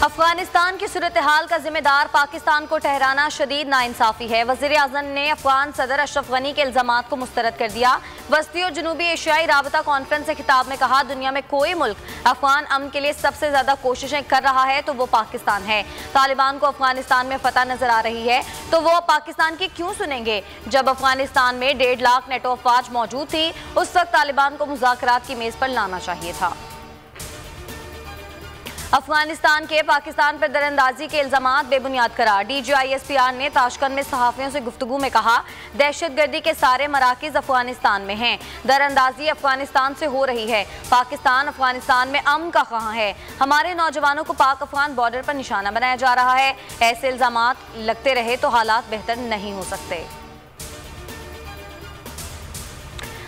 अफगानिस्तान की सूरत हाल का जिम्मेदार पाकिस्तान को ठहराना शदीद नाइंसाफी है। वज़ीर आज़म ने अफगान सदर अशरफ गनी के इल्ज़ामात को मुस्तरद कर दिया। वस्ती और जनूबी एशियाई राबता कॉन्फ्रेंस से खिताब में कहा, दुनिया में कोई मुल्क अफगान अमन के लिए सबसे ज्यादा कोशिशें कर रहा है तो वो पाकिस्तान है। तालिबान को अफगानिस्तान में फतह नजर आ रही है तो वो पाकिस्तान की क्यों सुनेंगे। जब अफगानिस्तान में 1.5 लाख नेटो अफवाज मौजूद थी उस वक्त तालिबान को मुज़ाकरात की मेज पर लाना चाहिए था। अफगानिस्तान के पाकिस्तान पर दरअंदाजी के इल्जामात बेबुनियाद करार। DGISPR ने ताशकंद में सहाफियों से गुफ्तगू में कहा, दहशतगर्दी के सारे मराकिज अफगानिस्तान में हैं। दरअंदाजी अफगानिस्तान से हो रही है। पाकिस्तान अफगानिस्तान में अमन का ख्वाह है। हमारे नौजवानों को पाक अफगान बॉर्डर पर निशाना बनाया जा रहा है। ऐसे इल्जामात लगते रहे तो हालात बेहतर नहीं हो सकते।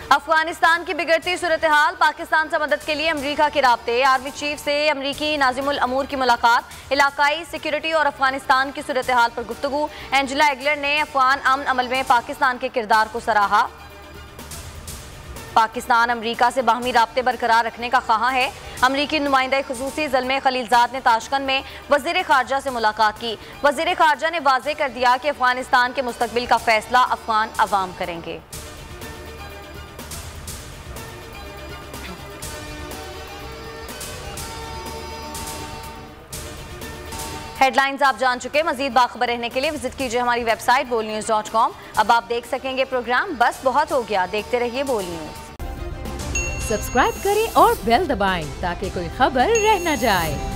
अफगानिस्तान की बिगड़ती सूरत हाल, पाकिस्तान से मदद के लिए अमरीका के राब्ते। आर्मी चीफ से अमरीकी नाजिमुल अमूर की मुलाकात, इलाकाई सिक्योरिटी और अफगानिस्तान की सूरत हाल पर गुफ्तगू। एंजेला एगलर ने अफगान अमन अमल में पाकिस्तान के किरदार को सराहा। पाकिस्तान अमरीका से बाहमी राब्ते बरकरार रखने का ख्वाह है। अमरीकी नुमाइंदा खुसूसी ज़ल्मे खलीलजाद ने ताशकंद में वज़ीर ख़ारजा से मुलाकात की। वज़ीर ख़ारजा ने वाज़ेह कर दिया कि अफगानिस्तान के मुस्तकबिल का फैसला अफगान अवाम करेंगे। हेडलाइंस आप जान चुके। मजीद बाखबर रहने के लिए विजिट कीजिए हमारी वेबसाइट bolnews.com। अब आप देख सकेंगे प्रोग्राम बस बहुत हो गया। देखते रहिए बोल न्यूज। सब्सक्राइब करें और बेल दबाएं ताकि कोई खबर रह न जाए।